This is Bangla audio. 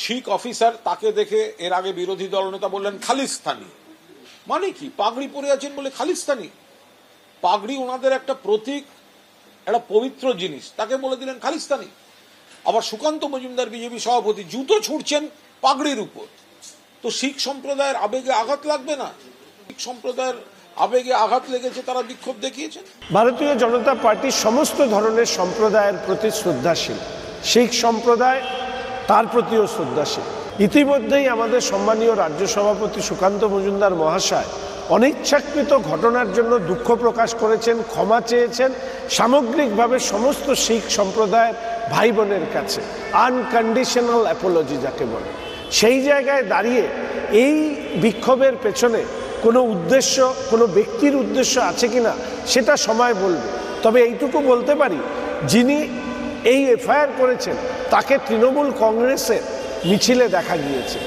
শিখ অফিসার, তাকে দেখে এর আগে বিরোধী দলনেতা বললেন খালিস্তানি। মানে কি? পাগড়ি পরে আছেন বলে খালিস্তানি? পাগড়ি ওনাদের একটা প্রতীক, একটা পবিত্র জিনিস, তাকে বলে দিলেন খালিস্তানি। আবার সুকান্ত মজুমদার বিজেপি সভাপতি জুতো ছুঁড়ছেন পাগড়ির উপর। তো শিখ সম্প্রদায়ের আবেগে আঘাত লাগবে না? শিখ সম্প্রদায়ের আবেগে আঘাত লেগেছে, তারা বিক্ষোভ দেখিয়েছেন। ভারতীয় জনতা পার্টি সমস্ত ধরনের সম্প্রদায়ের প্রতি শ্রদ্ধাশীল, শিখ সম্প্রদায় তার প্রতিও শ্রদ্ধাশীল। ইতিমধ্যেই আমাদের সম্মানীয় রাজ্য সভাপতি সুকান্ত মজুমদার মহাশয় অনিচ্ছাকৃত ঘটনার জন্য দুঃখ প্রকাশ করেছেন, ক্ষমা চেয়েছেন সামগ্রিকভাবে সমস্ত শিখ সম্প্রদায়ের ভাই বোনের কাছে। আনকন্ডিশনাল অ্যাপোলজি যাকে বলে। সেই জায়গায় দাঁড়িয়ে এই বিক্ষোভের পেছনে কোনো উদ্দেশ্য, কোনো ব্যক্তির উদ্দেশ্য আছে কিনা সেটা সময় বলবে। তবে এইটুকু বলতে পারি, যিনি এই এফআইআর করেছেন তাকে তৃণমূল কংগ্রেসের মিছিলে দেখা গিয়েছে।